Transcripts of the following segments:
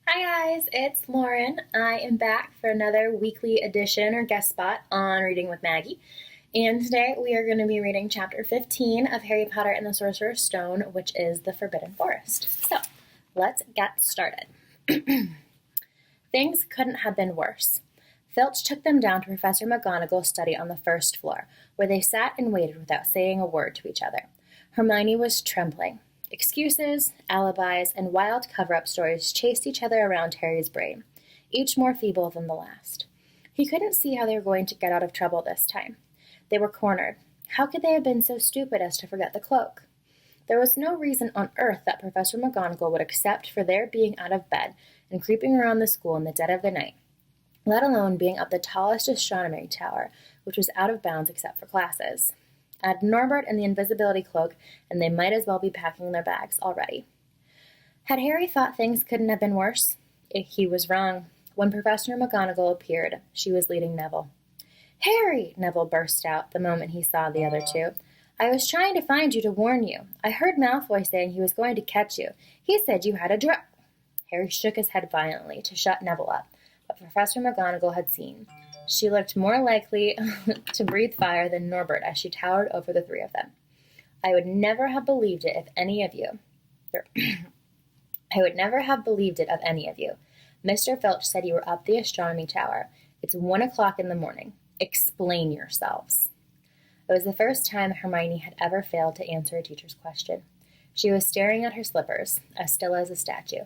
Hi guys, it's Lauren. I am back for another weekly edition or guest spot on Reading with Maggie. And today we are going to be reading chapter 15 of Harry Potter and the Sorcerer's Stone, which is the Forbidden Forest. So, let's get started. Things couldn't have been worse. Filch took them down to Professor McGonagall's study on the first floor, where they sat and waited without saying a word to each other. Hermione was trembling. Excuses, alibis, and wild cover-up stories chased each other around Harry's brain, each more feeble than the last. He couldn't see how they were going to get out of trouble this time. They were cornered. How could they have been so stupid as to forget the cloak? There was no reason on earth that Professor McGonagall would accept for their being out of bed and creeping around the school in the dead of the night, let alone being up the tallest astronomy tower, which was out of bounds except for classes. Add Norbert and the invisibility cloak, and they might as well be packing their bags already. Had Harry thought things couldn't have been worse? He was wrong. When Professor McGonagall appeared, she was leading Neville. "Harry!" Neville burst out the moment he saw the other two. "I was trying to find you to warn you. I heard Malfoy saying he was going to catch you. He said you had a Harry shook his head violently to shut Neville up, but Professor McGonagall had seen. She looked more likely to breathe fire than Norbert as she towered over the three of them. I would never have believed it of any of you. Mr. Filch said you were up the astronomy tower. It's 1 o'clock in the morning. Explain yourselves." It was the first time Hermione had ever failed to answer a teacher's question. She was staring at her slippers, as still as a statue.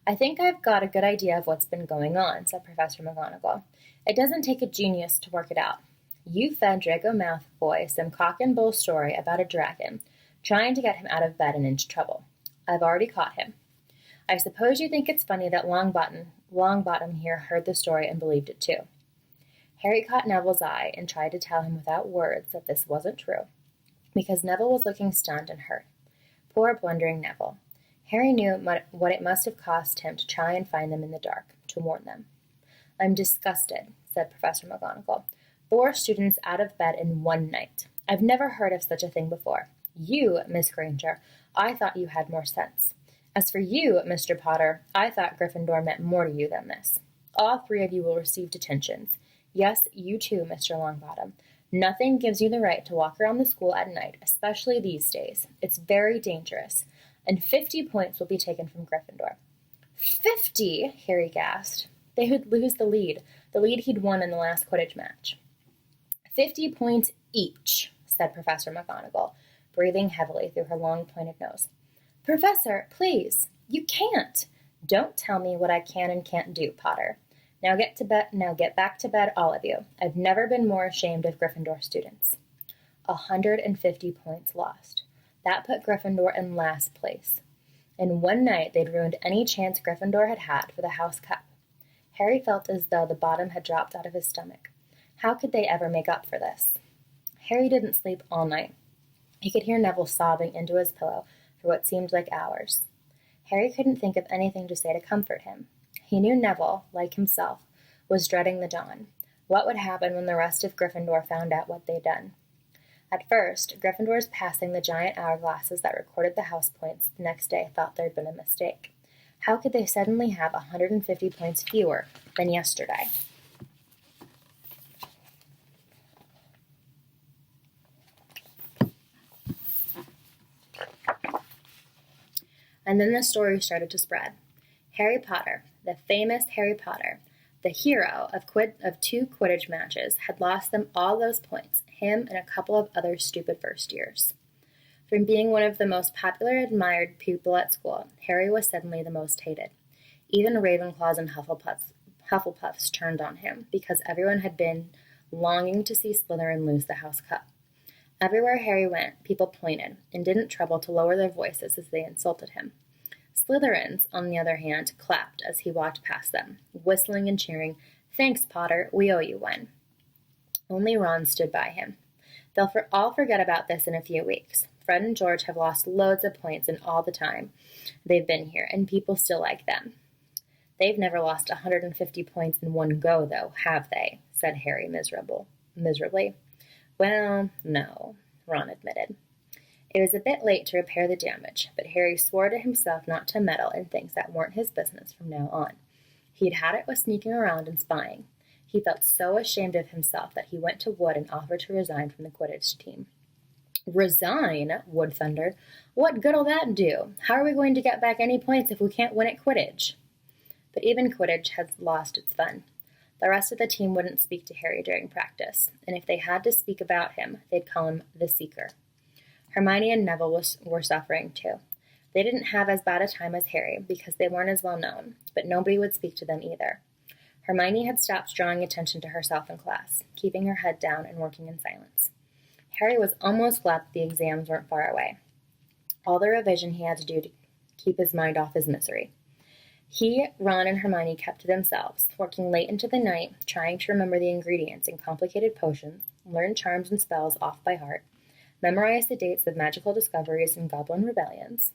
"I think I've got a good idea of what's been going on," said Professor McGonagall. "It doesn't take a genius to work it out. You fed Draco Malfoy some cock-and-bull story about a dragon, trying to get him out of bed and into trouble. I've already caught him. I suppose you think it's funny that Longbottom here heard the story and believed it too." Harry caught Neville's eye and tried to tell him without words that this wasn't true, because Neville was looking stunned and hurt. Poor blundering Neville. Harry knew what it must have cost him to try and find them in the dark, to warn them. "I'm disgusted," said Professor McGonagall. 4 students out of bed in one night. I've never heard of such a thing before. You, Miss Granger, I thought you had more sense. As for you, Mr. Potter, I thought Gryffindor meant more to you than this. All 3 of you will receive detentions. Yes, you too, Mr. Longbottom. Nothing gives you the right to walk around the school at night, especially these days. It's very dangerous. And 50 points will be taken from Gryffindor." 50? Harry gasped. They would lose the lead he'd won in the last Quidditch match. 50 points each, said Professor McGonagall, breathing heavily through her long pointed nose. "Professor, please, you can't. Don't tell me what I can and can't do, Potter. Now get back to bed, all of you. I've never been more ashamed of Gryffindor students." 150 points lost. That put Gryffindor in last place. In one night, they'd ruined any chance Gryffindor had had for the House Cup. Harry felt as though the bottom had dropped out of his stomach. How could they ever make up for this? Harry didn't sleep all night. He could hear Neville sobbing into his pillow for what seemed like hours. Harry couldn't think of anything to say to comfort him. He knew Neville, like himself, was dreading the dawn. What would happen when the rest of Gryffindor found out what they'd done? At first, Gryffindors passing the giant hourglasses that recorded the house points the next day thought there'd been a mistake. How could they suddenly have 150 points fewer than yesterday? And then the story started to spread. Harry Potter, the famous Harry Potter, the hero of 2 Quidditch matches, had lost them all those points, him and a couple of other stupid first years. From being one of the most popular and admired pupil at school, Harry was suddenly the most hated. Even Ravenclaws and Hufflepuffs turned on him, because everyone had been longing to see Slytherin lose the House Cup. Everywhere Harry went, people pointed, and didn't trouble to lower their voices as they insulted him. Slytherins, on the other hand, clapped as he walked past them, whistling and cheering, "Thanks, Potter, we owe you one." Only Ron stood by him. They'll all forget about this in a few weeks. Fred and George have lost loads of points in all the time they've been here, and people still like them. "They've never lost 150 points in one go, though, have they?" said Harry miserably. "Well, no," Ron admitted. It was a bit late to repair the damage, but Harry swore to himself not to meddle in things that weren't his business from now on. He'd had it with sneaking around and spying. He felt so ashamed of himself that he went to Wood and offered to resign from the Quidditch team. Resign? Wood thundered. What good'll that do? How are we going to get back any points if we can't win at Quidditch? But even Quidditch had lost its fun. The rest of the team wouldn't speak to Harry during practice, and if they had to speak about him, they'd call him the Seeker. Hermione and Neville were suffering too. They didn't have as bad a time as Harry because they weren't as well known, but nobody would speak to them either. Hermione had stopped drawing attention to herself in class, keeping her head down and working in silence. Harry was almost glad that the exams weren't far away. All the revision he had to do to keep his mind off his misery. He, Ron, and Hermione kept to themselves, working late into the night, trying to remember the ingredients in complicated potions, learn charms and spells off by heart, memorize the dates of magical discoveries and goblin rebellions.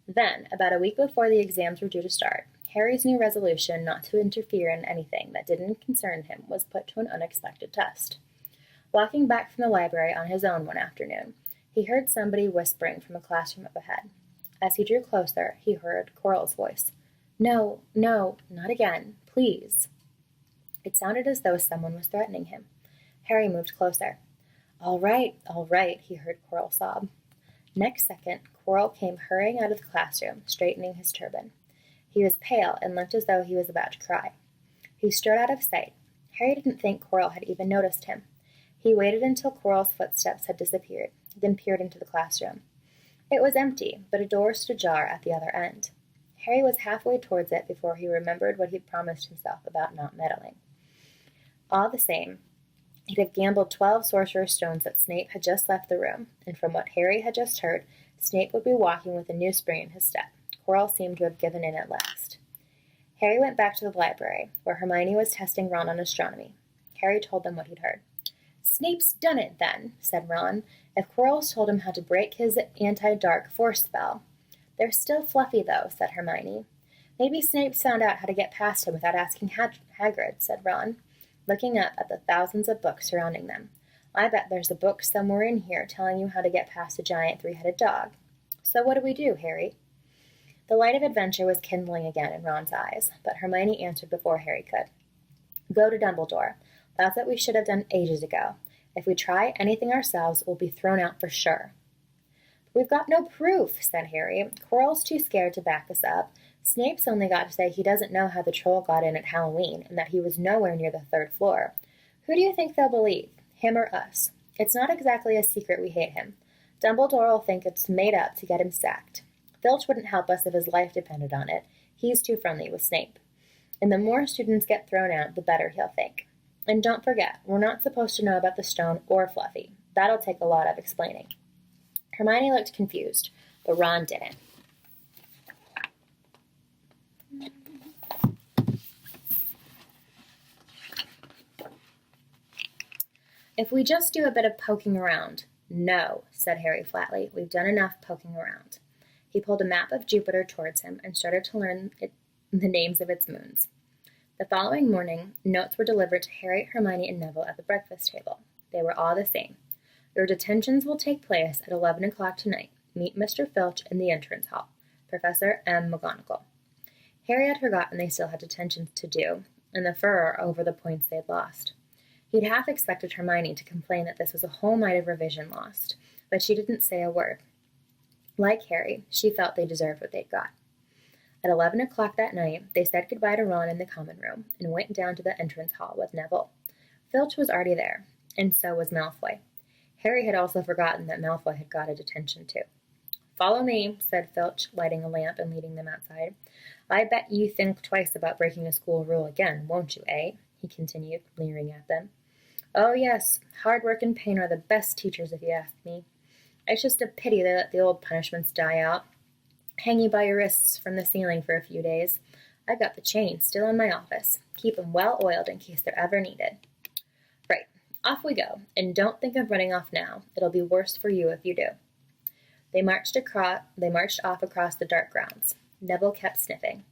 Then, about a week before the exams were due to start, Harry's new resolution not to interfere in anything that didn't concern him was put to an unexpected test. Walking back from the library on his own one afternoon, he heard somebody whispering from a classroom up ahead. As he drew closer, he heard Quirrell's voice. No, not again, please. It sounded as though someone was threatening him. Harry moved closer. All right, he heard Quirrell sob. Next second, Quirrell came hurrying out of the classroom, straightening his turban. He was pale and looked as though he was about to cry. He strode out of sight. Harry didn't think Quirrell had even noticed him. He waited until Quirrell's footsteps had disappeared, then peered into the classroom. It was empty, but a door stood ajar at the other end. Harry was halfway towards it before he remembered what he'd promised himself about not meddling. All the same, he'd have gambled 12 Sorcerer's Stones that Snape had just left the room, and from what Harry had just heard, Snape would be walking with a new spring in his step. Quirrell seemed to have given in at last. Harry went back to the library, where Hermione was testing Ron on astronomy. Harry told them what he'd heard. Snape's done it, then, said Ron. If Quirrell's told him how to break his anti-dark force spell. They're still fluffy, though, said Hermione. Maybe Snape's found out how to get past him without asking Hagrid, said Ron, looking up at the thousands of books surrounding them. I bet there's a book somewhere in here telling you how to get past a giant three-headed dog. So what do we do, Harry? The light of adventure was kindling again in Ron's eyes, but Hermione answered before Harry could. Go to Dumbledore. That's what we should have done ages ago. If we try anything ourselves, we'll be thrown out for sure. We've got no proof, said Harry. Quirrell's too scared to back us up. Snape's only got to say he doesn't know how the troll got in at Halloween, and that he was nowhere near the 3rd floor. Who do you think they'll believe, him or us? It's not exactly a secret we hate him. Dumbledore will think it's made up to get him sacked. Filch wouldn't help us if his life depended on it. He's too friendly with Snape. And the more students get thrown out, the better he'll think. And don't forget, we're not supposed to know about the stone or Fluffy. That'll take a lot of explaining. Hermione looked confused, but Ron didn't. If we just do a bit of poking around. No, said Harry flatly. We've done enough poking around. He pulled a map of Jupiter towards him and started to learn the names of its moons. The following morning, notes were delivered to Harry, Hermione, and Neville at the breakfast table. They were all the same. Your detentions will take place at 11 o'clock tonight. Meet Mr. Filch in the entrance hall. Professor M. McGonagall. Harry had forgotten they still had detentions to do, and the furor over the points they'd lost. He'd half expected Hermione to complain that this was a whole night of revision lost, but she didn't say a word. Like Harry, she felt they deserved what they'd got. At 11 o'clock that night, they said goodbye to Ron in the common room and went down to the entrance hall with Neville. Filch was already there, and so was Malfoy. Harry had also forgotten that Malfoy had got a detention too. Follow me, said Filch, lighting a lamp and leading them outside. I bet you think twice about breaking a school rule again, won't you, eh? He continued, leering at them. Oh, yes, hard work and pain are the best teachers, if you ask me. It's just a pity they let the old punishments die out. Hang you by your wrists from the ceiling for a few days. I've got the chains still in my office. Keep 'em well oiled in case they're ever needed. Right, off we go, and don't think of running off now. It'll be worse for you if you do. They marched off across the dark grounds. Neville kept sniffing.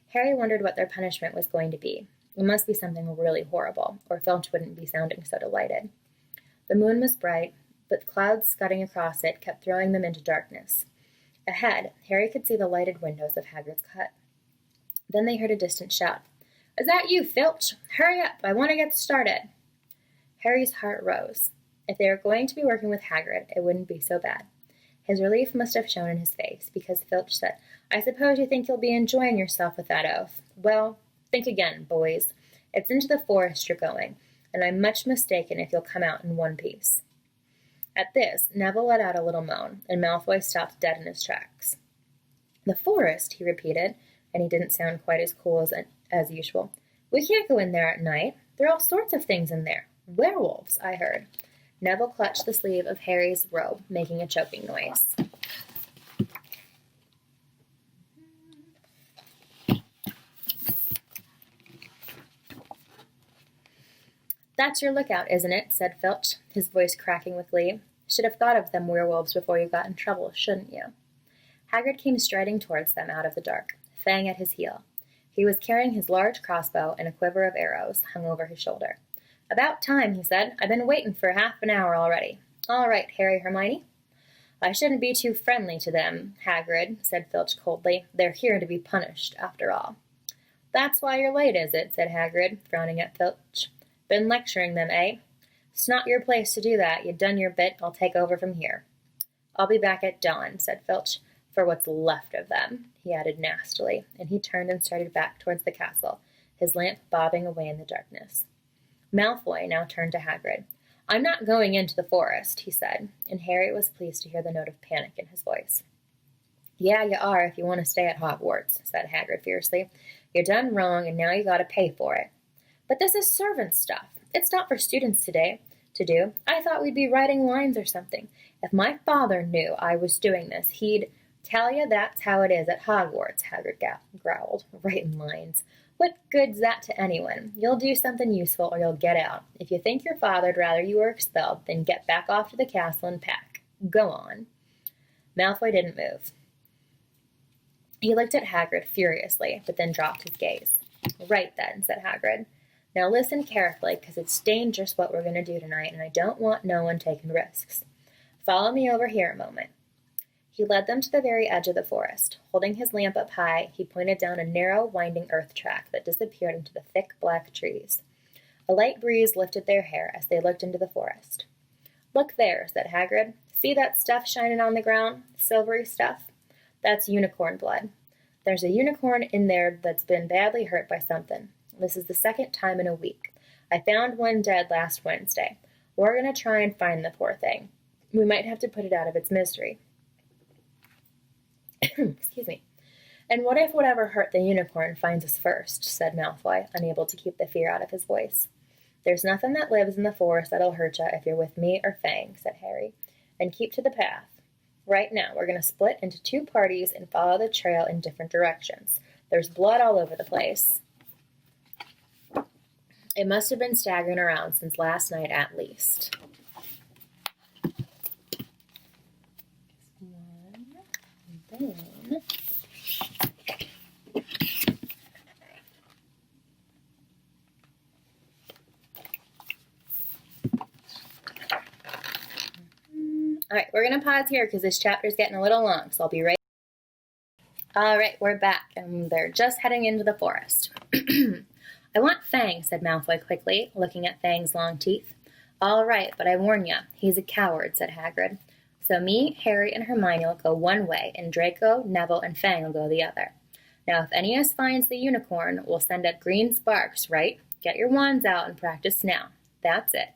Harry wondered what their punishment was going to be. It must be something really horrible, or Filch wouldn't be sounding so delighted. The moon was bright, but clouds scudding across it kept throwing them into darkness. Ahead, Harry could see the lighted windows of Hagrid's hut. Then they heard a distant shout. "Is that you, Filch? Hurry up, I want to get started." Harry's heart rose. If they were going to be working with Hagrid, it wouldn't be so bad. His relief must have shown in his face, because Filch said, "I suppose you think you'll be enjoying yourself with that oaf. Well, think again, boys. It's into the forest you're going, and I'm much mistaken if you'll come out in one piece." At this, Neville let out a little moan, and Malfoy stopped dead in his tracks. "The forest," he repeated, and he didn't sound quite as cool as usual. "We can't go in there at night. There are all sorts of things in there. Werewolves, I heard." Neville clutched the sleeve of Harry's robe, making a choking noise. "That's your lookout, isn't it?" said Filch, his voice cracking with glee. "Should have thought of them werewolves before you got in trouble, shouldn't you?" Hagrid came striding towards them out of the dark, Fang at his heel. He was carrying his large crossbow, and a quiver of arrows hung over his shoulder. "About time," he said. "I've been waiting for half an hour already. All right, Harry, Hermione." "I shouldn't be too friendly to them, Hagrid," said Filch coldly. "They're here to be punished, after all." "That's why you're late, is it?" said Hagrid, frowning at Filch. "Been lecturing them, eh? It's not your place to do that. You've done your bit. I'll take over from here." "I'll be back at dawn," said Filch. "For what's left of them," he added nastily, and he turned and started back towards the castle, his lamp bobbing away in the darkness. Malfoy now turned to Hagrid. "I'm not going into the forest," he said, and Harry was pleased to hear the note of panic in his voice. "Yeah, you are if you want to stay at Hogwarts," said Hagrid fiercely. "You're done wrong, and now you got to pay for it." "But this is servant stuff. It's not for students today to do. I thought we'd be writing lines or something. If my father knew I was doing this, he'd—" "Tell you that's how it is at Hogwarts," Hagrid growled. "Writing lines. What good's that to anyone? You'll do something useful or you'll get out. If you think your father'd rather you were expelled, then get back off to the castle and pack. Go on." Malfoy didn't move. He looked at Hagrid furiously, but then dropped his gaze. "Right then," said Hagrid. "Now listen carefully, because it's dangerous what we're going to do tonight, and I don't want no one taking risks. Follow me over here a moment." He led them to the very edge of the forest. Holding his lamp up high, he pointed down a narrow, winding earth track that disappeared into the thick, black trees. A light breeze lifted their hair as they looked into the forest. "Look there," said Hagrid. "See that stuff shining on the ground? Silvery stuff? That's unicorn blood. There's a unicorn in there that's been badly hurt by something. This is the second time in a week. I found one dead last Wednesday. We're going to try and find the poor thing. We might have to put it out of its misery." Excuse me. "And what if whatever hurt the unicorn finds us first?" said Malfoy, unable to keep the fear out of his voice. "There's nothing that lives in the forest that'll hurt you if you're with me or Fang," said Harry. "And keep to the path. Right now, we're going to split into two parties and follow the trail in different directions. There's blood all over the place. It must have been staggering around since last night at least." Then... All right, we're going to pause here because this chapter is getting a little long, so I'll be right. All right, we're back, and they're just heading into the forest. "I want Fang," said Malfoy quickly, looking at Fang's long teeth. "All right, but I warn you, he's a coward," said Hagrid. "So me, Harry, and Hermione will go one way, and Draco, Neville, and Fang will go the other. Now, if any of us finds the unicorn, we'll send up green sparks, right? Get your wands out and practice now. That's it.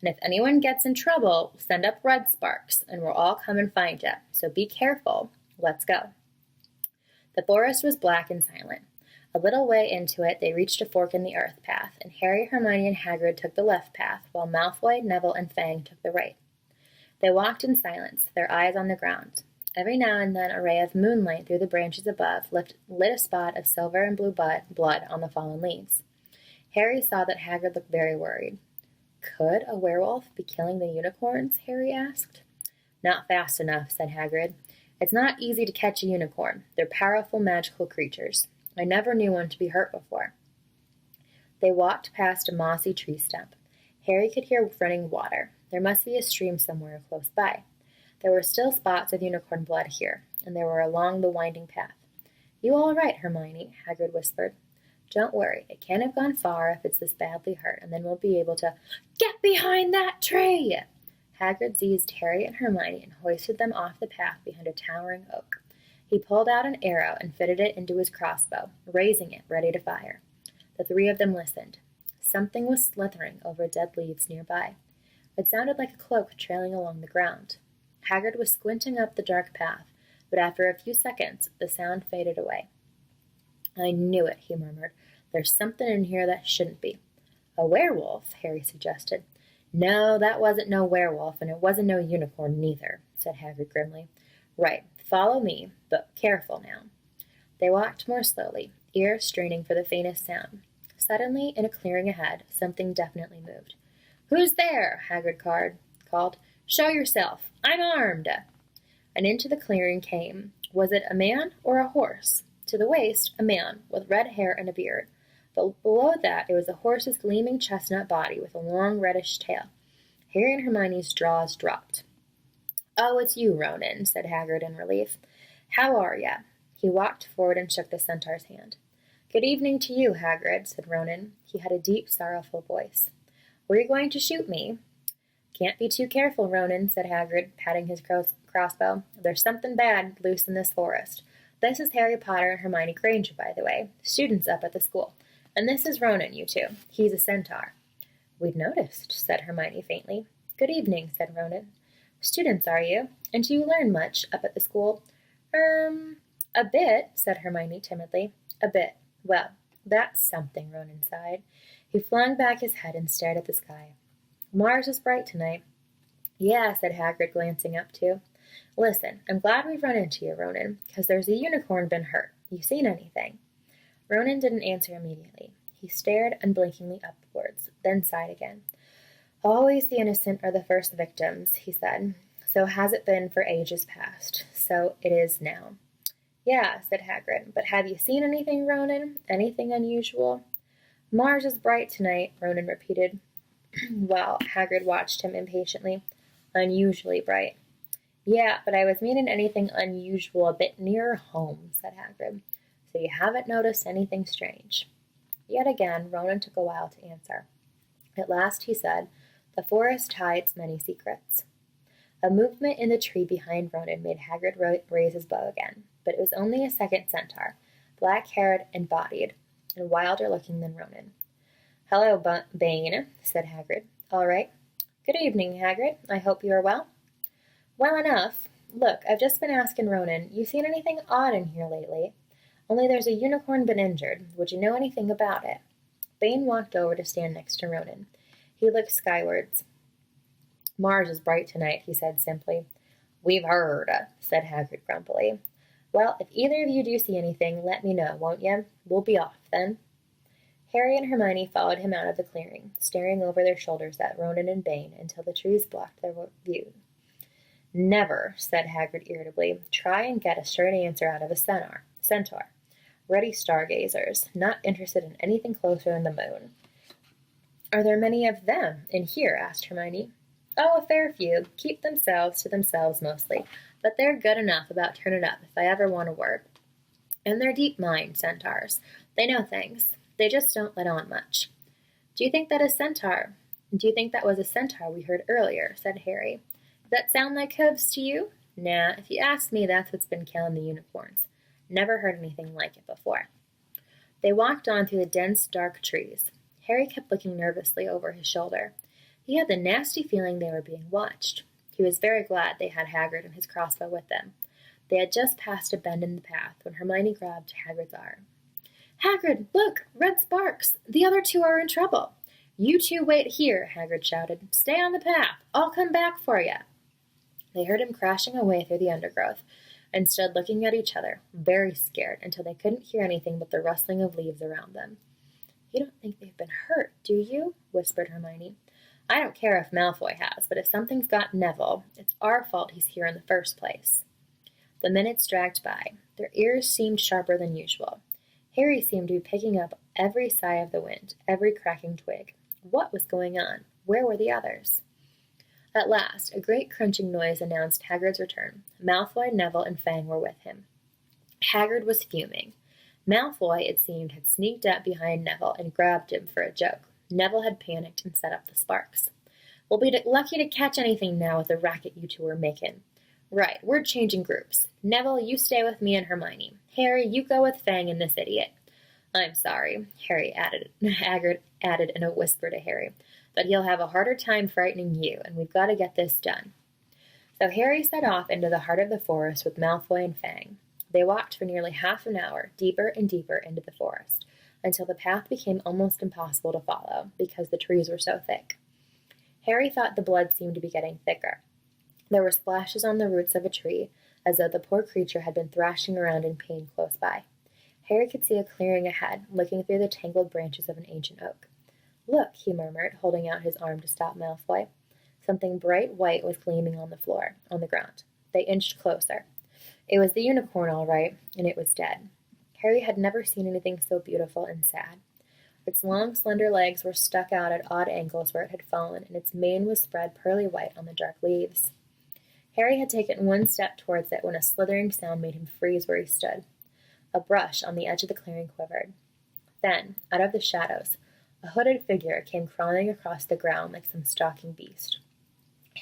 And if anyone gets in trouble, we'll send up red sparks, and we'll all come and find you. So be careful. Let's go." The forest was black and silent. A little way into it, they reached a fork in the earth path, and Harry, Hermione, and Hagrid took the left path, while Malfoy, Neville, and Fang took the right. They walked in silence, their eyes on the ground. Every now and then a ray of moonlight through the branches above lit a spot of silver and blue blood on the fallen leaves. Harry saw that Hagrid looked very worried. "Could a werewolf be killing the unicorns?" Harry asked. "Not fast enough," said Hagrid. "It's not easy to catch a unicorn. They're powerful magical creatures. I never knew one to be hurt before." They walked past a mossy tree stump. Harry could hear running water. There must be a stream somewhere close by. There were still spots of unicorn blood here, and they were along the winding path. You all right, Hermione? Hagrid whispered. Don't worry, it can't have gone far if it's this badly hurt, and then we'll be able to— Get behind that tree! Hagrid seized Harry and Hermione and hoisted them off the path behind a towering oak. He pulled out an arrow and fitted it into his crossbow, raising it, ready to fire. The three of them listened. Something was slithering over dead leaves nearby. It sounded like a cloak trailing along the ground. Hagrid was squinting up the dark path, but after a few seconds, the sound faded away. I knew it, he murmured. There's something in here that shouldn't be. A werewolf, Harry suggested. No, that wasn't no werewolf, and it wasn't no unicorn neither, said Hagrid grimly. Right, follow me, but careful now. They walked more slowly, ears straining for the faintest sound. Suddenly, in a clearing ahead, something definitely moved. Who's there? Hagrid called. Show yourself. I'm armed. And into the clearing came. Was it a man or a horse? To the waist, a man, with red hair and a beard. But below that, it was a horse's gleaming chestnut body with a long reddish tail. Harry and Hermione's jaws dropped. Oh, it's you, Ronan, said Hagrid in relief. How are ya? He walked forward and shook the centaur's hand. Good evening to you, Hagrid, said Ronan. He had a deep, sorrowful voice. Were you going to shoot me? Can't be too careful, Ronan, said Hagrid, patting his crossbow. There's something bad loose in this forest. This is Harry Potter and Hermione Granger, by the way, students up at the school. And this is Ronan, you two. He's a centaur. We'd noticed, said Hermione faintly. Good evening, said Ronan. Students, are you? And do you learn much up at the school? A bit, said Hermione timidly. A bit. Well, that's something, Ronan sighed. He flung back his head and stared at the sky. Mars is bright tonight. Yeah, said Hagrid, glancing up too. Listen, I'm glad we've run into you, Ronan, because there's a unicorn been hurt. You seen anything? Ronan didn't answer immediately. He stared unblinkingly upwards, then sighed again. Always the innocent are the first victims, he said. So has it been for ages past. So it is now. Yeah, said Hagrid, but have you seen anything, Ronan? Anything unusual? Mars is bright tonight, Ronan repeated. Well, Hagrid watched him impatiently. Unusually bright. Yeah, but I was meaning anything unusual a bit nearer home, said Hagrid. So you haven't noticed anything strange. Yet again, Ronan took a while to answer. At last he said, The forest hides many secrets. A movement in the tree behind Ronan made Hagrid raise his bow again, but it was only a second centaur, black-haired and bodied, and wilder looking than Ronan. Hello, Bane, said Hagrid. All right. Good evening, Hagrid. I hope you are well. Well enough. Look, I've just been asking Ronan, you seen anything odd in here lately? Only there's a unicorn been injured. Would you know anything about it? Bane walked over to stand next to Ronan. He looked skywards. Mars is bright tonight, he said simply. We've heard, said Hagrid grumpily. Well, if either of you do see anything, let me know, won't you? We'll be off, then. Harry and Hermione followed him out of the clearing, staring over their shoulders at Ronan and Bane until the trees blocked their view. Never, said Hagrid irritably, try and get a straight answer out of a centaur. Ready stargazers, not interested in anything closer than the moon. Are there many of them in here? Asked Hermione. Oh, a fair few. Keep themselves to themselves mostly, but they're good enough about turning up if I ever want a word. And they're deep-minded centaurs. They know things. They just don't let on much. Do you think that was a centaur we heard earlier? Said Harry. Does that sound like hooves to you? Nah, if you ask me, that's what's been killing the unicorns. Never heard anything like it before. They walked on through the dense, dark trees. Harry kept looking nervously over his shoulder. He had the nasty feeling they were being watched. He was very glad they had Hagrid and his crossbow with them. They had just passed a bend in the path when Hermione grabbed Hagrid's arm. Hagrid, look! Red sparks! The other two are in trouble! You two wait here, Hagrid shouted. Stay on the path. I'll come back for you. They heard him crashing away through the undergrowth and stood looking at each other, very scared, until they couldn't hear anything but the rustling of leaves around them. You don't think they've been hurt, do you? Whispered Hermione. I don't care if Malfoy has, but if something's got Neville, it's our fault he's here in the first place. The minutes dragged by. Their ears seemed sharper than usual. Harry seemed to be picking up every sigh of the wind, every cracking twig. What was going on? Where were the others? At last, a great crunching noise announced Hagrid's return. Malfoy, Neville, and Fang were with him. Hagrid was fuming. Malfoy, it seemed, had sneaked up behind Neville and grabbed him for a joke. Neville had panicked and set up the sparks. "We'll be lucky to catch anything now with the racket you two are making." "Right, we're changing groups. Neville, you stay with me and Hermione. Harry, you go with Fang and this idiot." "I'm sorry," Hagrid added in a whisper to Harry, "but he'll have a harder time frightening you, and we've got to get this done." So Harry set off into the heart of the forest with Malfoy and Fang. They walked for nearly half an hour, deeper and deeper into the forest, until the path became almost impossible to follow, because the trees were so thick. Harry thought the blood seemed to be getting thicker. There were splashes on the roots of a tree, as though the poor creature had been thrashing around in pain close by. Harry could see a clearing ahead, looking through the tangled branches of an ancient oak. "Look," he murmured, holding out his arm to stop Malfoy. Something bright white was gleaming on the ground. They inched closer. It was the unicorn, all right, and it was dead. Harry had never seen anything so beautiful and sad. Its long, slender legs were stuck out at odd angles where it had fallen, and its mane was spread pearly white on the dark leaves. Harry had taken one step towards it when a slithering sound made him freeze where he stood. A brush on the edge of the clearing quivered. Then, out of the shadows, a hooded figure came crawling across the ground like some stalking beast.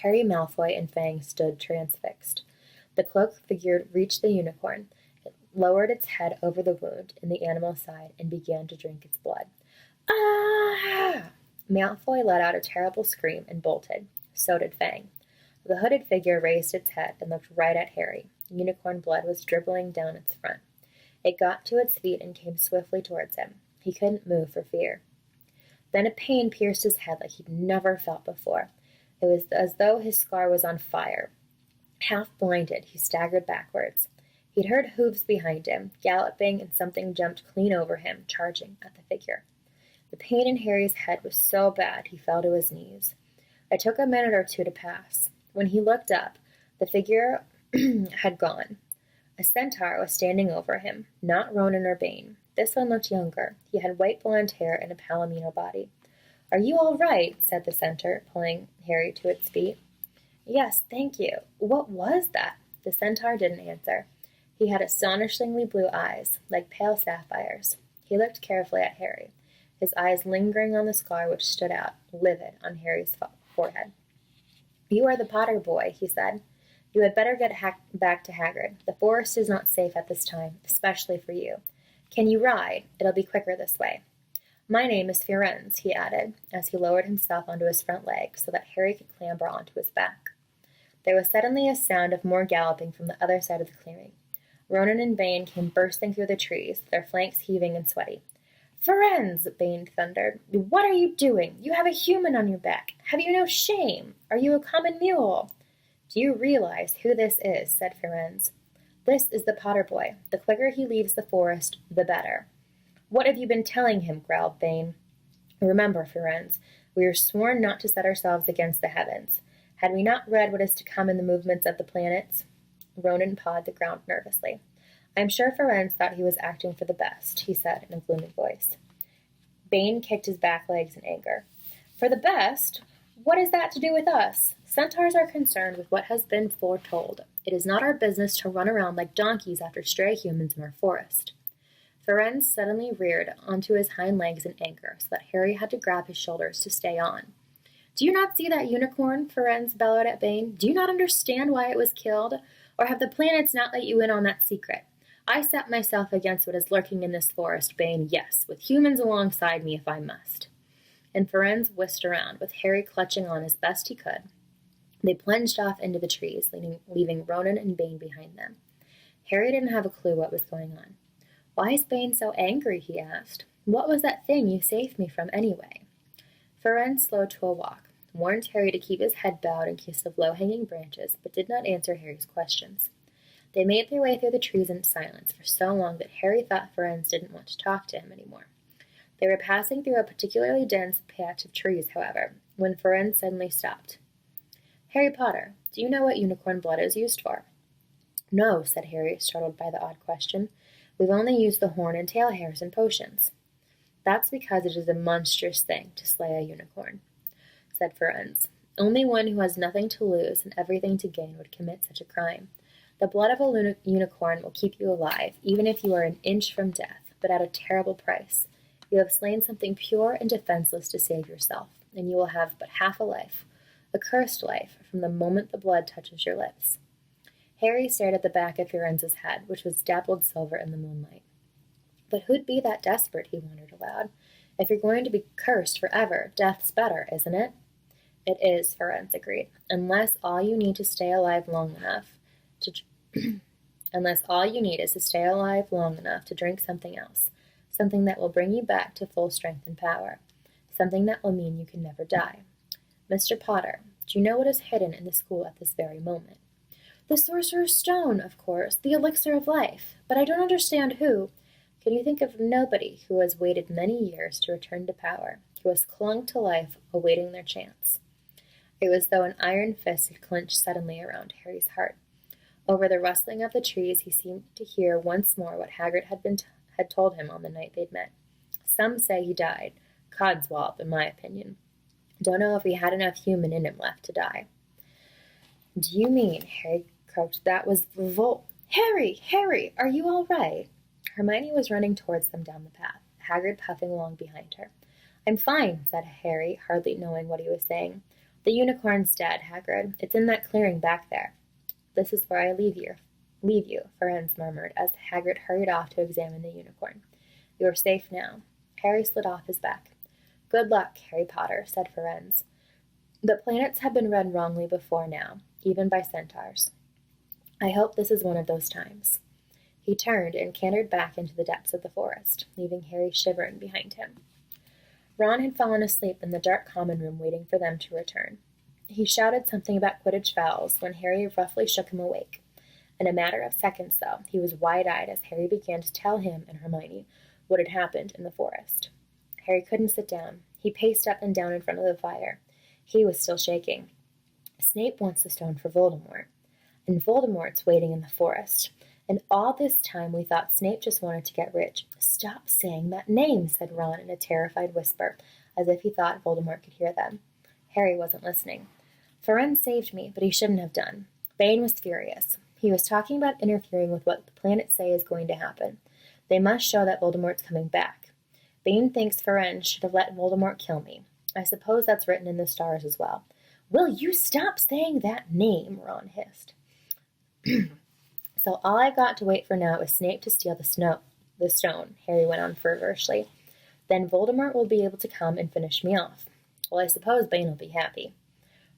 Harry, Malfoy, and Fang stood transfixed. The cloaked figure reached the unicorn. It lowered its head over the wound in the animal's side and began to drink its blood. "Ah!" Malfoy let out a terrible scream and bolted. So did Fang. The hooded figure raised its head and looked right at Harry. Unicorn blood was dribbling down its front. It got to its feet and came swiftly towards him. He couldn't move for fear. Then a pain pierced his head like he'd never felt before. It was as though his scar was on fire. Half blinded, he staggered backwards. He'd heard hooves behind him, galloping, and something jumped clean over him, charging at the figure. The pain in Harry's head was so bad he fell to his knees. It took a minute or two to pass. When he looked up, the figure had gone. A centaur was standing over him, not Ronan or Bane. This one looked younger. He had white blonde hair and a palomino body. "Are you all right?" said the centaur, pulling Harry to its feet. "Yes, thank you. What was that?" The centaur didn't answer. He had astonishingly blue eyes, like pale sapphires. He looked carefully at Harry, his eyes lingering on the scar which stood out, livid, on Harry's forehead. "You are the Potter boy," he said. "You had better get back to Hagrid. The forest is not safe at this time, especially for you. Can you ride? It'll be quicker this way." "My name is Firenze," he added, as he lowered himself onto his front leg so that Harry could clamber onto his back. There was suddenly a sound of more galloping from the other side of the clearing. Ronan and Bane came bursting through the trees, their flanks heaving and sweaty. "Firenze!" Bane thundered. "What are you doing? You have a human on your back. Have you no shame? Are you a common mule?" "Do you realize who this is?" said Firenze. "This is the Potter boy. The quicker he leaves the forest, the better." "What have you been telling him?" growled Bane. "Remember, Firenze, we are sworn not to set ourselves against the heavens. Had we not read what is to come in the movements of the planets?" Ronan pawed the ground nervously. "I'm sure Firenze thought he was acting for the best," he said in a gloomy voice. Bane kicked his back legs in anger. "For the best? What is that to do with us? Centaurs are concerned with what has been foretold. It is not our business to run around like donkeys after stray humans in our forest." Firenze suddenly reared onto his hind legs in anger, so that Harry had to grab his shoulders to stay on. "Do you not see that unicorn?" Firenze bellowed at Bane. "Do you not understand why it was killed? Or have the planets not let you in on that secret? I set myself against what is lurking in this forest, Bane, yes, with humans alongside me if I must." And Firenze whisked around, with Harry clutching on as best he could. They plunged off into the trees, leaving Ronan and Bane behind them. Harry didn't have a clue what was going on. "Why is Bane so angry?" he asked. "What was that thing you saved me from, anyway?" Firenze slowed to a walk, warned Harry to keep his head bowed in case of low-hanging branches, but did not answer Harry's questions. They made their way through the trees in silence for so long that Harry thought Firenze didn't want to talk to him anymore. They were passing through a particularly dense patch of trees, however, when Firenze suddenly stopped. "Harry Potter, do you know what unicorn blood is used for?" "No," said Harry, startled by the odd question. "We've only used the horn and tail hairs in potions." "That's because it is a monstrous thing to slay a unicorn," said Firenze. Only one who has nothing to lose and everything to gain would commit such a crime. The blood of a unicorn will keep you alive, even if you are an inch from death, but at a terrible price. You have slain something pure and defenseless to save yourself, and you will have but half a life, a cursed life, from the moment the blood touches your lips. Harry stared at the back of Fiorenza's head, which was dappled silver in the moonlight. But who'd be that desperate, he wondered aloud. If you're going to be cursed forever, death's better, isn't it? It is, Fiorenza agreed, unless all you need is to stay alive long enough to drink something else, something that will bring you back to full strength and power, something that will mean you can never die. Mr. Potter, do you know what is hidden in the school at this very moment? The Sorcerer's Stone, of course, the elixir of life, but I don't understand who. Can you think of nobody who has waited many years to return to power, who has clung to life, awaiting their chance? It was as though an iron fist had clenched suddenly around Harry's heart. Over the rustling of the trees, he seemed to hear once more what Hagrid had told him on the night they'd met. Some say he died. Codswallop, in my opinion. Don't know if he had enough human in him left to die. Do you mean, Harry croaked, that was Harry, are you all right? Hermione was running towards them down the path, Hagrid puffing along behind her. I'm fine, said Harry, hardly knowing what he was saying. The unicorn's dead, Hagrid. It's in that clearing back there. This is where I leave you, Firenze murmured, as Hagrid hurried off to examine the unicorn. You are safe now. Harry slid off his back. Good luck, Harry Potter, said Firenze. The planets have been read wrongly before now, even by centaurs. I hope this is one of those times. He turned and cantered back into the depths of the forest, leaving Harry shivering behind him. Ron had fallen asleep in the dark common room waiting for them to return. He shouted something about Quidditch fouls when Harry roughly shook him awake. In a matter of seconds, though, he was wide-eyed as Harry began to tell him and Hermione what had happened in the forest. Harry couldn't sit down. He paced up and down in front of the fire. He was still shaking. Snape wants the stone for Voldemort, and Voldemort's waiting in the forest. And all this time we thought Snape just wanted to get rich. Stop saying that name, said Ron in a terrified whisper, as if he thought Voldemort could hear them. Harry wasn't listening. Firenze saved me, but he shouldn't have done. Bane was furious. He was talking about interfering with what the planets say is going to happen. They must show that Voldemort's coming back. Bane thinks Firenze should have let Voldemort kill me. I suppose that's written in the stars as well. Will you stop saying that name? Ron hissed. So all I've got to wait for now is Snape to steal the stone, Harry went on feverishly. Then Voldemort will be able to come and finish me off. Well, I suppose Bane will be happy.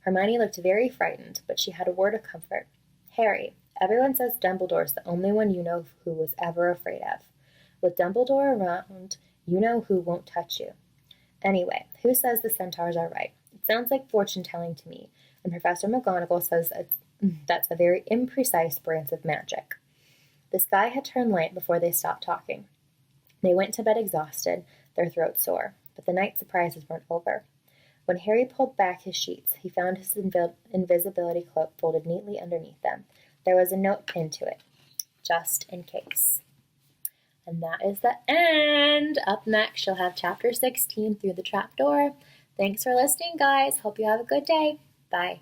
Hermione looked very frightened, but she had a word of comfort. Harry, everyone says Dumbledore's the only one you know who was ever afraid of. With Dumbledore around, you know who won't touch you. Anyway, who says the centaurs are right? It sounds like fortune-telling to me, and Professor McGonagall says that's a very imprecise branch of magic. The sky had turned light before they stopped talking. They went to bed exhausted, their throats sore, but the night surprises weren't over. When Harry pulled back his sheets, he found his invisibility cloak folded neatly underneath them. There was a note pinned to it, just in case. And that is the end. Up next, you'll have Chapter 16, Through the Trapdoor. Thanks for listening, guys. Hope you have a good day. Bye.